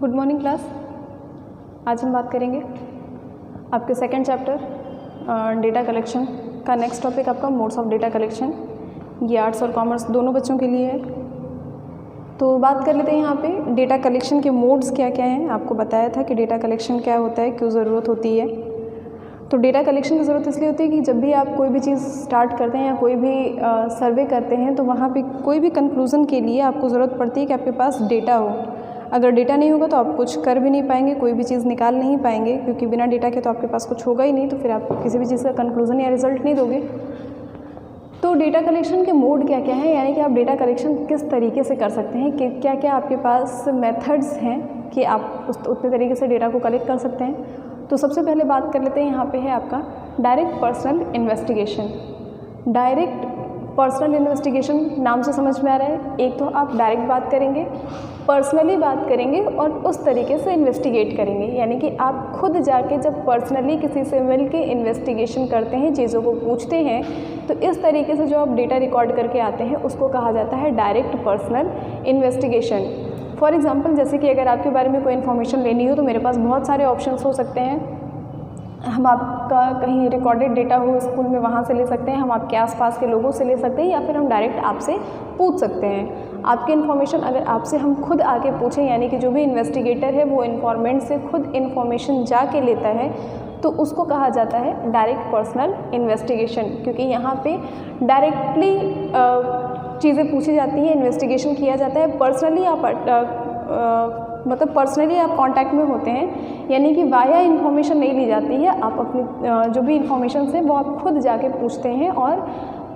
Good morning class. आज हम बात करेंगे आपके सेकंड चैप्टर डेटा कलेक्शन का। नेक्स्ट टॉपिक आपका मोड्स ऑफ डेटा कलेक्शन। ये आर्ट्स और कॉमर्स दोनों बच्चों के लिए है। तो बात कर लेते हैं यहाँ पे डेटा कलेक्शन के मोड्स क्या क्या हैं। आपको बताया था कि डेटा कलेक्शन क्या होता है, क्यों ज़रूरत होती है। तो डेटा कलेक्शन की ज़रूरत इसलिए होती है कि जब भी आप कोई भी चीज़ स्टार्ट करते हैं या कोई भी सर्वे करते हैं तो वहाँ पे कोई भी कंक्लूज़न के लिए आपको ज़रूरत पड़ती है कि आपके पास डेटा हो। अगर डेटा नहीं होगा तो आप कुछ कर भी नहीं पाएंगे, कोई भी चीज़ निकाल नहीं पाएंगे, क्योंकि बिना डेटा के तो आपके पास कुछ होगा ही नहीं। तो फिर आप किसी भी चीज़ का कंक्लूज़न या रिजल्ट नहीं दोगे। तो डेटा कलेक्शन के मोड क्या क्या हैं, यानी कि आप डेटा कलेक्शन किस तरीके से कर सकते हैं, कि क्या क्या आपके पास मेथड्स हैं कि आप उतने तरीके से डेटा को कलेक्ट कर सकते हैं। तो सबसे पहले बात कर लेते हैं, यहाँ पे है आपका direct personal investigation. Direct personal investigation नाम से समझ में आ रहा है, एक तो आप डायरेक्ट बात करेंगे, पर्सनली बात करेंगे और उस तरीके से इन्वेस्टिगेट करेंगे। यानी कि आप खुद जाके जब पर्सनली किसी से मिल के इन्वेस्टिगेशन करते हैं, चीज़ों को पूछते हैं, तो इस तरीके से जो आप डेटा रिकॉर्ड करके आते हैं उसको कहा जाता है direct personal investigation. For example, जैसे कि अगर आपके बारे में कोई इन्फॉर्मेशन लेनी हो तो मेरे पास बहुत सारे ऑप्शंस हो सकते हैं। हम आपका कहीं रिकॉर्डेड डेटा हो स्कूल में, वहाँ से ले सकते हैं, हम आपके आसपास के लोगों से ले सकते हैं, या फिर हम डायरेक्ट आपसे पूछ सकते हैं। आपकी इन्फॉर्मेशन अगर आपसे हम खुद आके पूछें, यानी कि जो भी इन्वेस्टिगेटर है वो इन्फॉर्मेंट से खुद इन्फॉर्मेशन जाके लेता है, तो उसको कहा जाता है डायरेक्ट पर्सनल इन्वेस्टिगेशन। क्योंकि यहाँ पे डायरेक्टली चीज़ें पूछी जाती हैं, इन्वेस्टिगेशन किया जाता है। पर्सनली आप मतलब पर्सनली आप कांटेक्ट में होते हैं, यानी कि वाया इन्फॉर्मेशन नहीं ली जाती है। आप अपनी जो भी इन्फॉर्मेशन है वो आप खुद जाके पूछते हैं और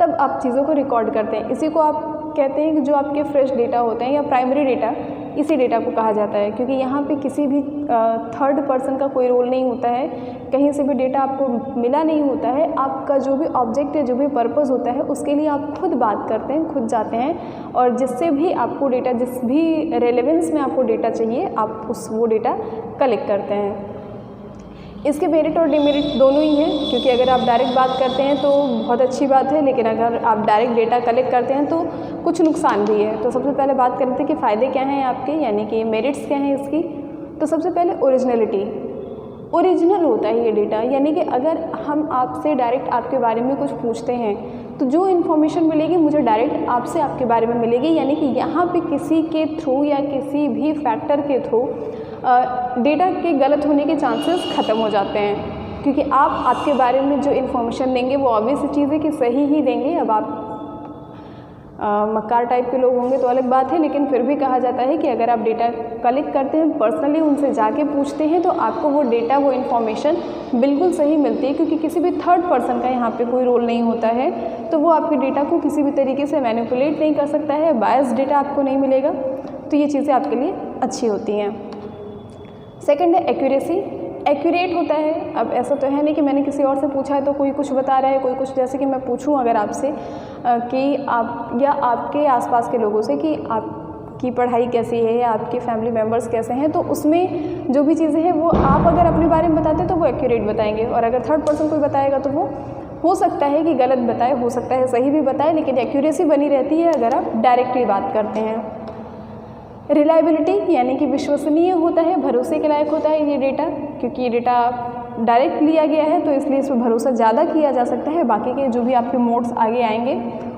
तब आप चीज़ों को रिकॉर्ड करते हैं। इसी को आप कहते हैं कि जो आपके फ्रेश डेटा होते हैं या प्राइमरी डेटा, इसी डेटा को कहा जाता है। क्योंकि यहाँ पे किसी भी थर्ड पर्सन का कोई रोल नहीं होता है, कहीं से भी डेटा आपको मिला नहीं होता है। आपका जो भी ऑब्जेक्ट है, जो भी पर्पस होता है, उसके लिए आप खुद बात करते हैं, खुद जाते हैं और जिससे भी आपको डेटा, जिस भी रेलेवेंस में आपको डेटा चाहिए, आप वो डेटा कलेक्ट करते हैं। इसके मेरिट और डिमेरिट दोनों ही हैं, क्योंकि अगर आप डायरेक्ट बात करते हैं तो बहुत अच्छी बात है, लेकिन अगर आप डायरेक्ट डेटा कलेक्ट करते हैं तो कुछ नुकसान भी है। तो सबसे पहले बात करते हैं कि फ़ायदे क्या हैं आपके, यानी कि मेरिट्स क्या हैं इसकी। तो सबसे पहले ओरिजिनलिटी। ओरिजिनल होता है ये डेटा, यानी कि अगर हम आपसे डायरेक्ट आपके बारे में कुछ पूछते हैं तो जो इन्फॉर्मेशन मिलेगी मुझे डायरेक्ट आपसे आपके बारे में मिलेगी। यानी कि यहाँ पे किसी के थ्रू या किसी भी फैक्टर के थ्रू डेटा के गलत होने के चांसेस ख़त्म हो जाते हैं, क्योंकि आप आपके बारे में जो इन्फॉर्मेशन देंगे वो ऑब्वियस चीज़ है कि सही ही देंगे। अब आप मक्कार टाइप के लोग होंगे तो अलग बात है, लेकिन फिर भी कहा जाता है कि अगर आप डेटा कलेक्ट करते हैं, पर्सनली उनसे जाके पूछते हैं, तो आपको वो डेटा, वो इन्फॉर्मेशन बिल्कुल सही मिलती है। क्योंकि किसी भी थर्ड पर्सन का यहाँ पे कोई रोल नहीं होता है, तो वो आपके डेटा को किसी भी तरीके से मैनिपुलेट नहीं कर सकता है, बायस डेटा आपको नहीं मिलेगा। तो ये चीज़ें आपके लिए अच्छी होती हैं। सेकेंड है एक्यूरेसी। एक्यूरेट होता है। अब ऐसा तो है नहीं कि मैंने किसी और से पूछा है तो कोई कुछ बता रहा है, कोई कुछ, जैसे कि मैं पूछूं अगर आपसे कि आप या आपके आसपास के लोगों से कि आपकी पढ़ाई कैसी है या आपके फैमिली मेम्बर्स कैसे हैं, तो उसमें जो भी चीज़ें हैं वो आप अगर अपने बारे में बताते हैं तो वो एक्यूरेट बताएंगे। और अगर थर्ड पर्सन कोई बताएगा तो वो हो सकता है कि गलत बताए, हो सकता है सही भी बताए, लेकिन एक्यूरेसी बनी रहती है अगर आप डायरेक्टली बात करते हैं। रिलायबिलिटी, यानी कि विश्वसनीय होता है, भरोसे के लायक होता है ये डेटा, क्योंकि ये डेटा डायरेक्ट लिया गया है तो इसलिए इस पर भरोसा ज़्यादा किया जा सकता है। बाकी के जो भी आपके मोड्स आगे आएंगे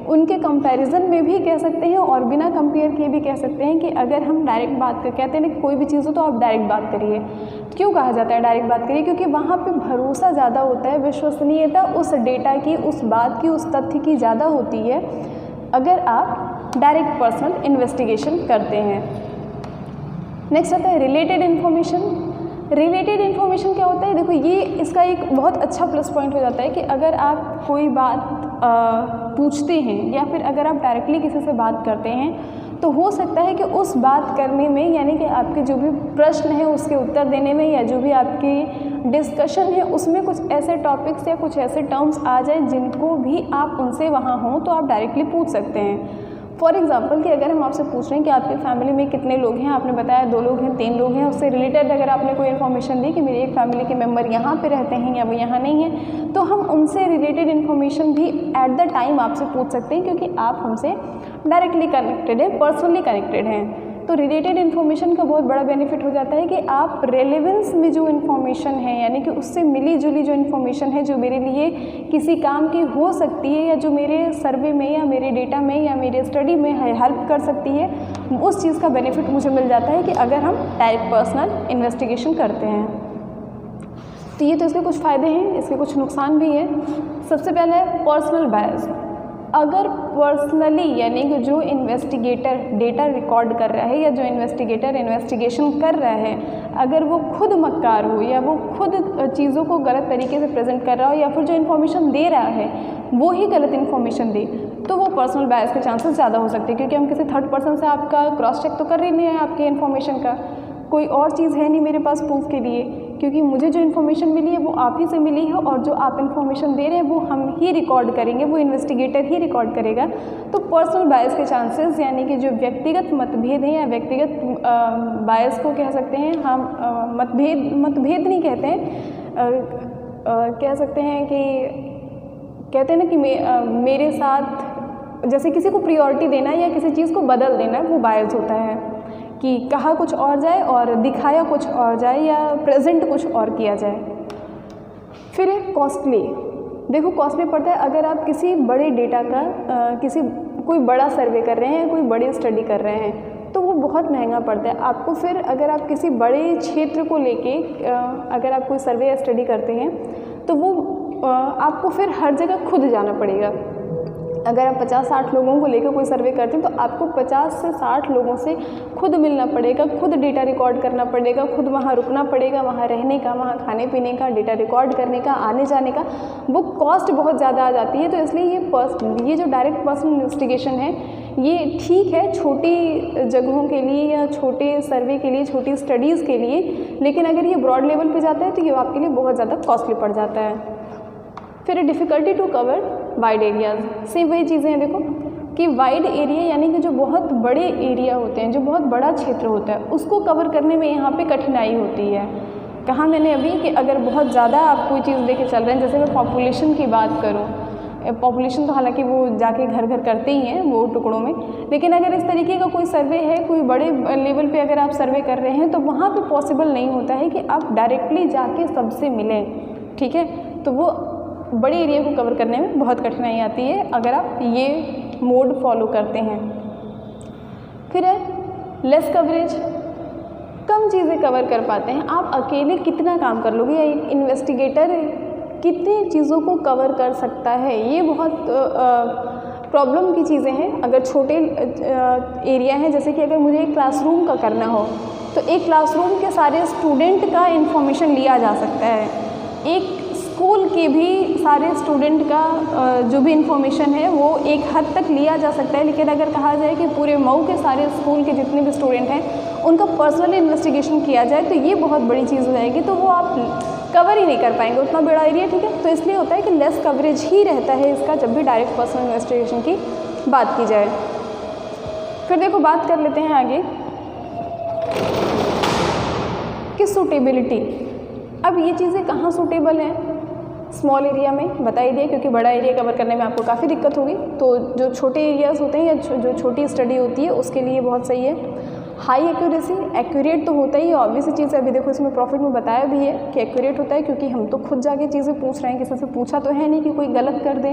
उनके कंपैरिजन में भी कह सकते हैं और बिना कंपेयर किए भी कह सकते हैं कि अगर हम डायरेक्ट बात कर, कहते हैं ना कोई भी चीज़ हो तो आप डायरेक्ट बात करिए। क्यों कहा जाता है डायरेक्ट बात करिए? क्योंकि वहाँ पे भरोसा ज़्यादा होता है, विश्वसनीयता उस डेटा की, उस बात की, उस तथ्य की ज़्यादा होती है अगर आप डायरेक्ट पर्सनल इन्वेस्टिगेशन करते हैं। नेक्स्ट आता है रिलेटेड इन्फॉर्मेशन। रिलेटेड इन्फॉर्मेशन क्या होता है? देखो, ये इसका एक बहुत अच्छा प्लस पॉइंट हो जाता है कि अगर आप कोई बात पूछते हैं या फिर अगर आप डायरेक्टली किसी से बात करते हैं तो हो सकता है कि उस बात करने में, यानी कि आपके जो भी प्रश्न है उसके उत्तर देने में या जो भी आपकी डिस्कशन है उसमें कुछ ऐसे टॉपिक्स या कुछ ऐसे टर्म्स आ जाए जिनको भी आप उनसे वहाँ हों तो आप डायरेक्टली पूछ सकते हैं। फॉर एग्जांपल कि अगर हम आपसे पूछ रहे हैं कि आपके फैमिली में कितने लोग हैं, आपने बताया 2 लोग हैं, 3 लोग हैं, उससे रिलेटेड अगर आपने कोई इन्फॉर्मेशन दी कि मेरे एक फैमिली के मेंबर यहाँ पे रहते हैं या वो यहाँ नहीं है, तो हम उनसे रिलेटेड इन्फॉर्मेशन भी एट द टाइम आपसे पूछ सकते हैं, क्योंकि आप हमसे डायरेक्टली कनेक्टेड हैं, पर्सनली कनेक्टेड हैं। तो रिलेटेड इन्फॉर्मेशन का बहुत बड़ा बेनिफिट हो जाता है कि आप रेलेवेंस में जो इन्फॉर्मेशन है, यानी कि उससे मिली जुली जो इन्फॉर्मेशन है जो मेरे लिए किसी काम की हो सकती है, या जो मेरे सर्वे में या मेरे डेटा में या मेरे स्टडी में हेल्प कर सकती है, उस चीज़ का बेनिफिट मुझे मिल जाता है कि अगर हम डायरेक्ट पर्सनल इन्वेस्टिगेशन करते हैं। तो ये तो इसके कुछ फ़ायदे हैं, इसके कुछ नुकसान भी हैं। सबसे पहले है पर्सनल बायस। अगर पर्सनली यानी कि जो इन्वेस्टिगेटर डेटा रिकॉर्ड कर रहा है या जो इन्वेस्टिगेटर इन्वेस्टिगेशन कर रहा है, अगर वो खुद मक्कार हो या वो खुद चीज़ों को गलत तरीके से प्रेजेंट कर रहा हो, या फिर जो इन्फॉर्मेशन दे रहा है वो ही गलत इन्फॉर्मेशन दे, तो वो पर्सनल बायस के चांसेस ज़्यादा हो सकते हैं, क्योंकि हम किसी थर्ड पर्सन से आपका क्रॉस चेक तो कर रही नहीं है आपकी इन्फॉर्मेशन का, कोई और चीज़ है नहीं मेरे पास प्रूफ के लिए, क्योंकि मुझे जो इन्फॉर्मेशन मिली है वो आप ही से मिली है, और जो आप इन्फॉर्मेशन दे रहे हैं वो हम ही रिकॉर्ड करेंगे, वो इन्वेस्टिगेटर ही रिकॉर्ड करेगा। तो पर्सनल बायस के चांसेस, यानी कि जो व्यक्तिगत मतभेद हैं या व्यक्तिगत बायस को कह सकते हैं हम, मतभेद नहीं कहते हैं, कह सकते हैं कि कहते हैं ना कि मेरे साथ जैसे किसी को प्रायोरिटी देना या किसी चीज़ को बदल देना, वो बायस होता है कि कहा कुछ और जाए और दिखाया कुछ और जाए, या प्रेजेंट कुछ और किया जाए। फिर है कॉस्टली। देखो कॉस्टली पड़ता है अगर आप किसी बड़े डेटा का कोई बड़ा सर्वे कर रहे हैं, कोई बड़ी स्टडी कर रहे हैं, तो वो बहुत महंगा पड़ता है आपको। फिर अगर आप किसी बड़े क्षेत्र को लेके अगर आप कोई सर्वे या स्टडी करते हैं, तो वो आपको फिर हर जगह खुद जाना पड़ेगा। अगर आप 50-60 लोगों को लेकर कोई सर्वे करते हैं, तो आपको 50 से 60 लोगों से खुद मिलना पड़ेगा, खुद डेटा रिकॉर्ड करना पड़ेगा, खुद वहाँ रुकना पड़ेगा, वहाँ रहने का, वहाँ खाने पीने का, डेटा रिकॉर्ड करने का, आने जाने का, वो कॉस्ट बहुत ज़्यादा आ जाती है। तो इसलिए ये जो डायरेक्ट पर्सनल इन्वेस्टिगेशन है, ये ठीक है छोटी जगहों के लिए या छोटे सर्वे के लिए, छोटी स्टडीज़ के लिए, लेकिन अगर ये ब्रॉड लेवल पे जाता है तो ये आपके लिए बहुत ज़्यादा कॉस्टली पड़ जाता है। फिर difficulty to cover wide areas. Same वही चीज़ें हैं देखो कि वाइड एरिया यानी कि जो बहुत बड़े एरिया होते हैं, जो बहुत बड़ा क्षेत्र होता है, उसको कवर करने में यहाँ पे कठिनाई होती है। कहा मैंने अभी कि अगर बहुत ज़्यादा आप कोई चीज़ लेके चल रहे हैं, जैसे मैं पॉपुलेशन की बात करूँ, पॉपुलेशन तो हालांकि वो जाके घर घर करते ही हैं वो टुकड़ों में, लेकिन अगर इस तरीके का कोई सर्वे है, कोई बड़े लेवल पे अगर आप सर्वे कर रहे हैं, तो वहाँ पे पॉसिबल नहीं होता है कि आप डायरेक्टली जाके सबसे मिलें, ठीक है। तो वो बड़े एरिया को कवर करने में बहुत कठिनाई आती है अगर आप ये मोड फॉलो करते हैं। फिर है लेस कवरेज, कम चीज़ें कवर कर पाते हैं। आप अकेले कितना काम कर लोगे, या एक इन्वेस्टिगेटर कितनी चीज़ों को कवर कर सकता है, ये बहुत प्रॉब्लम की चीज़ें हैं। अगर छोटे एरिया हैं, जैसे कि अगर मुझे एक क्लासरूम का करना हो, तो एक क्लासरूम के सारे स्टूडेंट का इन्फॉर्मेशन लिया जा सकता है, एक स्कूल के भी सारे स्टूडेंट का जो भी इन्फॉर्मेशन है वो एक हद तक लिया जा सकता है। लेकिन अगर कहा जाए कि पूरे मऊ के सारे स्कूल के जितने भी स्टूडेंट हैं उनका पर्सनल इन्वेस्टिगेशन किया जाए, तो ये बहुत बड़ी चीज़ हो जाएगी, तो वो आप कवर ही नहीं कर पाएंगे उतना बड़ा एरिया, ठीक है। तो इसलिए होता है कि लेस कवरेज ही रहता है इसका जब भी डायरेक्ट पर्सनल इन्वेस्टिगेशन की बात की जाए। फिर देखो बात कर लेते हैं आगे कि सूटेबिलिटी। अब ये चीज़ें कहाँ सूटेबल हैं, स्मॉल एरिया में बता ही दिया, क्योंकि बड़ा एरिया कवर करने में आपको काफ़ी दिक्कत होगी। तो जो छोटे एरियाज़ होते हैं या जो छोटी स्टडी होती है उसके लिए बहुत सही है। हाई एक्यूरेसी, एक्यूरेट तो होता ही है, ऑब्वियस चीज़ है। अभी देखो इसमें प्रॉफिट में बताया भी है कि एक्यूरेट होता है, क्योंकि हम तो खुद जाके चीज़ें पूछ रहे हैं, किसी से पूछा तो है नहीं कि कोई गलत कर दे।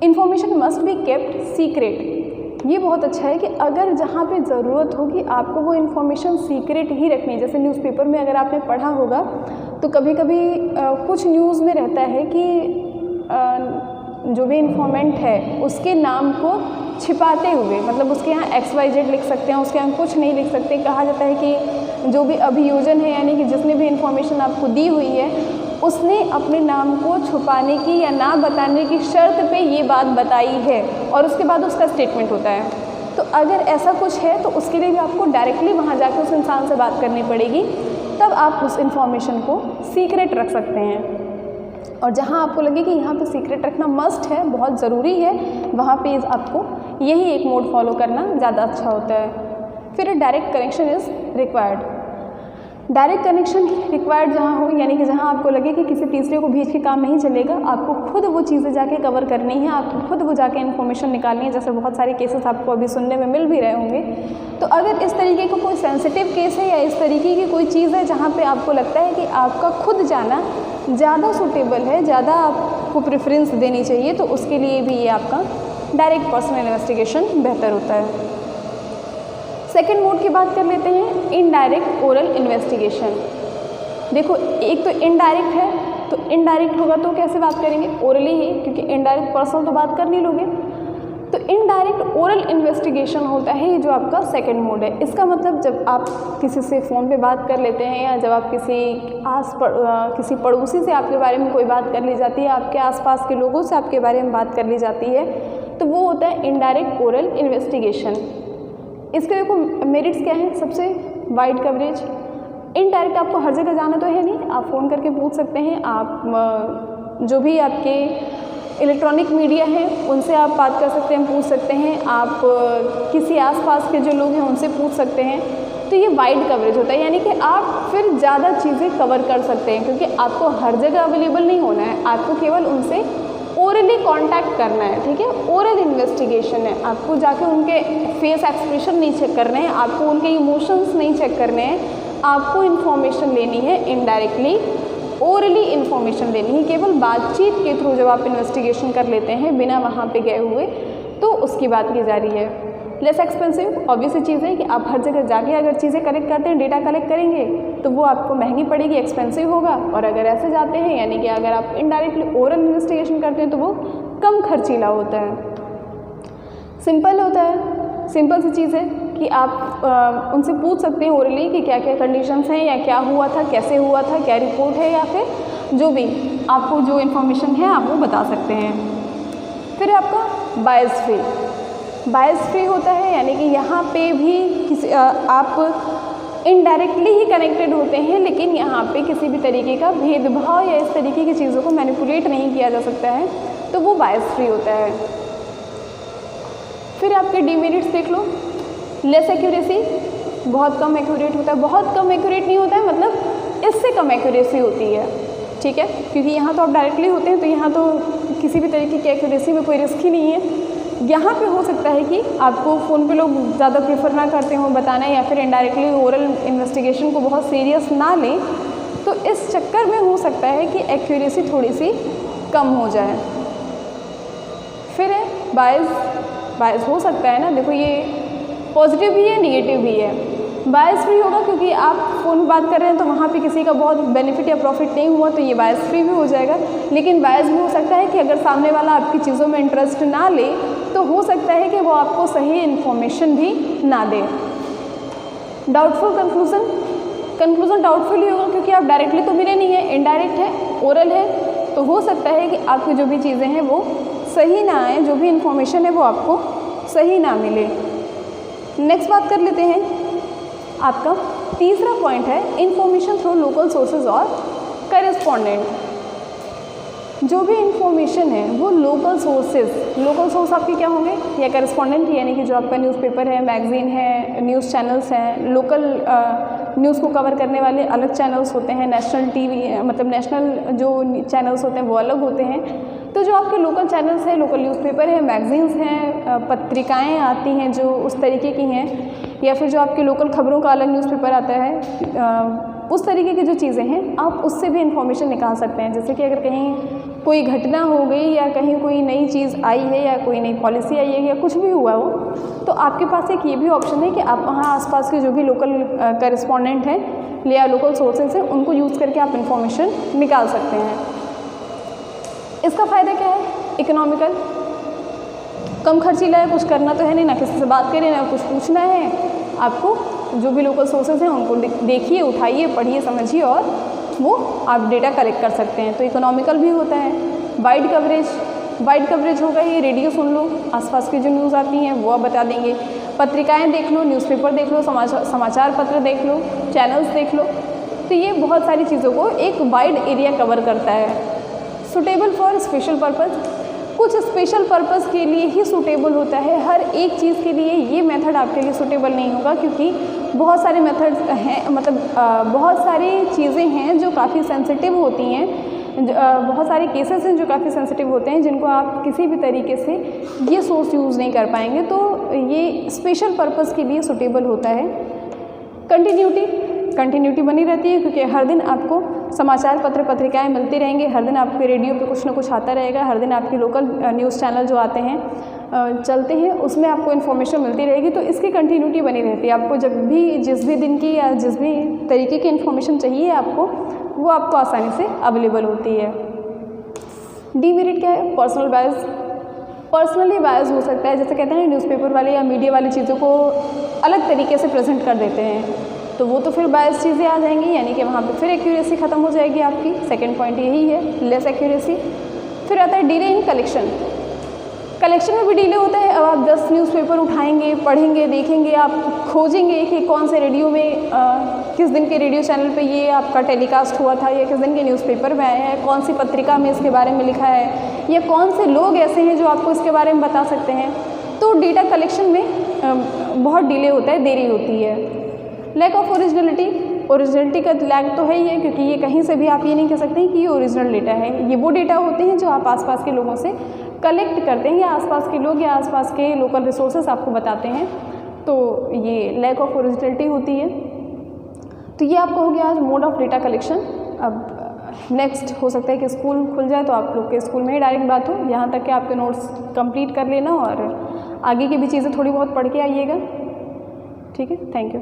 Information must be kept secret, ये बहुत अच्छा है कि अगर जहाँ पे ज़रूरत होगी आपको वो इन्फॉर्मेशन सीक्रेट ही रखनी है। जैसे न्यूज़पेपर में अगर आपने पढ़ा होगा तो कभी कभी कुछ न्यूज़ में रहता है कि जो भी इन्फॉर्मेंट है उसके नाम को छिपाते हुए, मतलब उसके यहाँ XYZ लिख सकते हैं, उसके यहाँ कुछ नहीं लिख सकते। कहा जाता है कि जो भी अभियोजन है, यानी कि जिसने भी इन्फॉर्मेशन आपको दी हुई है, उसने अपने नाम को छुपाने की या ना बताने की शर्त पे ये बात बताई है, और उसके बाद उसका स्टेटमेंट होता है। तो अगर ऐसा कुछ है तो उसके लिए भी आपको डायरेक्टली वहाँ जाकर उस इंसान से बात करनी पड़ेगी, तब आप उस इन्फॉर्मेशन को सीक्रेट रख सकते हैं। और जहाँ आपको लगे कि यहाँ पे सीक्रेट रखना मस्ट है, बहुत ज़रूरी है, वहाँ पे आपको यही एक मोड फॉलो करना ज़्यादा अच्छा होता है। फिर direct connection is required. Direct connection required जहाँ हो, यानी कि जहाँ आपको लगे कि किसी तीसरे को भेज के काम नहीं चलेगा, आपको खुद वो चीज़ें जाके कवर करनी है, आपको खुद वो जाके इन्फॉर्मेशन निकालनी है, जैसे बहुत सारे केसेस आपको अभी सुनने में मिल भी रहे होंगे। तो अगर इस तरीके का कोई सेंसिटिव केस है या इस तरीके की कोई चीज़ है जहाँ पे आपको लगता है कि आपका खुद जाना ज़्यादा सूटेबल है, ज़्यादा आपको प्रेफरेंस देनी चाहिए, तो उसके लिए भी ये आपका डायरेक्ट पर्सनल इन्वेस्टिगेशन बेहतर होता है। सेकेंड मोड की बात कर लेते हैं, इनडायरेक्ट ओरल इन्वेस्टिगेशन। देखो, एक तो इनडायरेक्ट है, तो इनडायरेक्ट होगा तो कैसे बात करेंगे, ओरली ही, क्योंकि इनडायरेक्ट पर्सनल तो बात कर नहीं लोगे। तो इनडायरेक्ट ओरल इन्वेस्टिगेशन होता है ये जो आपका सेकंड मोड है। इसका मतलब जब आप किसी से फ़ोन पे बात कर लेते हैं या जब आप किसी पड़ोसी से आपके बारे में कोई बात कर ली जाती है, आपके आसपास के लोगों से आपके बारे में बात कर ली जाती है, तो वो होता है इनडायरेक्ट ओरल इन्वेस्टिगेशन। इसके देखो मेरिट्स क्या हैं, सबसे वाइड कवरेज। इनडायरेक्ट आपको हर जगह जाना तो है नहीं, आप फ़ोन करके पूछ सकते हैं, आप जो भी आपके इलेक्ट्रॉनिक मीडिया है उनसे आप बात कर सकते हैं, पूछ सकते हैं, आप किसी आसपास के जो लोग हैं उनसे पूछ सकते हैं। तो ये वाइड कवरेज होता है, यानी कि आप फिर ज़्यादा चीज़ें कवर कर सकते हैं, क्योंकि आपको हर जगह अवेलेबल नहीं होना है, आपको केवल उनसे ओरली कांटेक्ट करना है, ठीक है। ओरल इन्वेस्टिगेशन है, आपको जाके उनके फेस एक्सप्रेशन नहीं चेक करने हैं, आपको उनके इमोशंस नहीं चेक करने हैं, आपको इन्फॉर्मेशन लेनी है इनडायरेक्टली, ओरली इन्फॉर्मेशन लेनी है, केवल बातचीत के थ्रू जब आप इन्वेस्टिगेशन कर लेते हैं बिना वहाँ पे गए हुए, तो उसकी बात की जा रही है। लेस एक्सपेंसिव, ऑब्वियस चीज़ है कि आप हर जगह जाके अगर चीज़ें कलेक्ट करते हैं, डेटा कलेक्ट करेंगे, तो वो आपको महंगी पड़ेगी, एक्सपेंसिव होगा। और अगर ऐसे जाते हैं, यानी कि अगर आप इनडायरेक्टली ओरल इन्वेस्टिगेशन करते हैं, तो वो कम खर्चीला होता है, सिंपल होता है। सिंपल सी चीज़ है कि आप उनसे पूछ सकते हैं ओरली कि क्या क्या कंडीशंस हैं, या क्या हुआ था, कैसे हुआ था, क्या रिपोर्ट है, या फिर जो भी आपको जो इन्फॉर्मेशन है आप वो बता सकते हैं। फिर आपका बायस फ्री, बायस फ्री होता है, यानी कि यहाँ पे भी किसी आप इनडायरेक्टली ही कनेक्टेड होते हैं, लेकिन यहाँ पे किसी भी तरीके का भेदभाव या इस तरीके की चीज़ों को मैनिपुलेट नहीं किया जा सकता है, तो वो बायस फ्री होता है। फिर आपके डीमेरिट्स देख लो, लेस एक्यूरेसी, बहुत कम एक्यूरेट होता है, बहुत कम एक्यूरेट नहीं होता है, मतलब इससे कम एक्यूरेसी होती है, ठीक है, क्योंकि यहाँ तो आप डायरेक्टली होते हैं, तो यहाँ तो किसी भी तरीके की एक्यूरेसी में कोई रिस्क ही नहीं है। यहाँ पे हो सकता है कि आपको फ़ोन पे लोग ज़्यादा प्रेफर ना करते हों बताना, या फिर इनडायरेक्टली ओरल इन्वेस्टिगेशन को बहुत सीरियस ना लें, तो इस चक्कर में हो सकता है कि एक्यूरेसी थोड़ी सी कम हो जाए। फिर है बायस, बायस हो सकता है ना, देखो ये पॉजिटिव भी है, निगेटिव भी है। बायस फ्री होगा क्योंकि आप फ़ोन में बात कर रहे हैं, तो वहाँ पे किसी का बहुत बेनिफिट या प्रॉफिट नहीं हुआ, तो ये बायस फ्री भी हो जाएगा। लेकिन बायस भी हो सकता है कि अगर सामने वाला आपकी चीज़ों में इंटरेस्ट ना ले, तो हो सकता है कि वो आपको सही इन्फॉर्मेशन भी ना दे। डाउटफुल कंक्लूजन, कंक्लूजन डाउटफुल ही होगा क्योंकि आप डायरेक्टली तो मिले नहीं है, इनडायरेक्ट है, ओरल है, तो हो सकता है कि आपकी जो भी चीज़ें हैं वो सही ना आए, जो भी इन्फॉर्मेशन है वो आपको सही ना मिले। नेक्स्ट बात कर लेते हैं, आपका तीसरा पॉइंट है इन्फॉर्मेशन थ्रू लोकल सोर्सेज और करेस्पॉन्डेंट। जो भी इन्फॉर्मेशन है वो लोकल सोर्सेज, लोकल सोर्स आपके क्या होंगे, या करेस्पॉन्डेंट, यानी कि जो आपका न्यूज़पेपर है, मैगज़ीन है, न्यूज़ चैनल्स हैं, लोकल न्यूज़ को कवर करने वाले अलग चैनल्स होते हैं, नेशनल टीवी मतलब नेशनल जो चैनल्स होते हैं वो अलग होते हैं। तो जो आपके लोकल चैनल्स हैं, लोकल न्यूज़पेपर है, मैगज़ीन्स हैं, पत्रिकाएँ आती हैं जो उस तरीके की हैं, या फिर जो आपके लोकल खबरों का अलग न्यूज़पेपर आता है, उस तरीके की जो चीज़ें हैं आप उससे भी इन्फॉर्मेशन निकाल सकते हैं। जैसे कि अगर कहीं कोई घटना हो गई, या कहीं कोई नई चीज़ आई है, या कोई नई पॉलिसी आई है, या कुछ भी हुआ हो, तो आपके पास एक ये भी ऑप्शन है कि आप वहाँ आसपास के जो भी लोकल करेस्पॉन्डेंट हैं या लोकल सोर्सेज हैं उनको यूज़ करके आप इन्फॉर्मेशन निकाल सकते हैं। इसका फ़ायदा क्या है, इकोनॉमिकल, कम खर्चीला है, कुछ करना तो है नहीं, ना किसी से बात करें, ना कुछ पूछना है, आपको जो भी लोकल सोर्सेज हैं उनको देखिए, उठाइए, पढ़िए, समझिए, और वो आप डेटा कलेक्ट कर सकते हैं। तो इकोनॉमिकल भी होता है। वाइड कवरेज, वाइड कवरेज होगा ये, रेडियो सुन लो, आसपास की जो न्यूज़ आती हैं वो आप बता देंगे, पत्रिकाएं देख लो, न्यूज़पेपर देख लो, समाचार पत्र देख लो, चैनल्स देख लो, तो ये बहुत सारी चीज़ों को एक वाइड एरिया कवर करता है। सूटेबल फॉर स्पेशल पर्पज़, कुछ स्पेशल पर्पस के लिए ही सूटेबल होता है, हर एक चीज़ के लिए ये मेथड आपके लिए सूटेबल नहीं होगा, क्योंकि बहुत सारे मेथड्स हैं, मतलब बहुत सारी चीज़ें हैं जो काफ़ी सेंसिटिव होती हैं, बहुत सारे केसेस हैं जो काफ़ी सेंसिटिव होते हैं, जिनको आप किसी भी तरीके से ये सोर्स यूज़ नहीं कर पाएंगे, तो ये स्पेशल पर्पस के लिए सुटेबल होता है। कंटिन्यूटी बनी रहती है, क्योंकि हर दिन आपको समाचार पत्र पत्रिकाएं मिलती रहेंगी, हर दिन आपके रेडियो पे कुछ ना कुछ आता रहेगा, हर दिन आपके लोकल न्यूज़ चैनल जो आते हैं चलते हैं, उसमें आपको इन्फॉर्मेशन मिलती रहेगी, तो इसकी कंटिन्यूटी बनी रहती है। आपको जब भी जिस भी दिन की या जिस भी तरीके की इन्फॉर्मेशन चाहिए आपको, वो आपको आसानी से अवेलेबल होती है। डीमेरिट क्या है? Personal bias. पर्सनली बायस हो सकता है, जैसे कहते हैं न्यूज़पेपर वाले या मीडिया वाली चीज़ों को अलग तरीके से प्रेजेंट कर देते हैं, तो वो तो फिर बायस चीज़ें आ जाएंगी, यानी कि वहाँ पे फिर एक्यूरेसी ख़त्म हो जाएगी आपकी। सेकंड पॉइंट यही है, लेस एक्यूरेसी। फिर आता है डिले इन कलेक्शन में भी डिले होता है। अब आप 10 न्यूज़पेपर उठाएंगे, पढ़ेंगे, देखेंगे, आप खोजेंगे कि कौन से रेडियो में किस दिन के रेडियो चैनल पे ये आपका टेलीकास्ट हुआ था, या किस दिन के न्यूज़पेपर में आया है, कौन सी पत्रिका में इसके बारे में लिखा है, या कौन से लोग ऐसे हैं जो आपको इसके बारे में बता सकते हैं। तो डेटा कलेक्शन में बहुत डिले होता है, देरी होती है। लैक ऑफ ओरिजिनलिटी का लैक तो है ही है, क्योंकि ये कहीं से भी आप ये नहीं कह सकते हैं कि ये ओरिजिनल डेटा है। ये वो डेटा होते हैं जो आप आसपास के लोगों से कलेक्ट करते हैं, या आसपास के लोग या आसपास के लोकल रिसोर्सेज आपको बताते हैं, तो ये लैक ऑफ ओरिजिनलिटी होती है। तो ये आपका हो गया आज मोड ऑफ डेटा कलेक्शन। अब नेक्स्ट हो सकता है कि स्कूल खुल जाए तो आप लोग के स्कूल में ही डायरेक्ट बात हो, यहाँ तक कि आपके नोट्स कंप्लीट कर लेना और आगे की भी चीज़ें थोड़ी बहुत पढ़ के आइएगा। ठीक है, थैंक यू।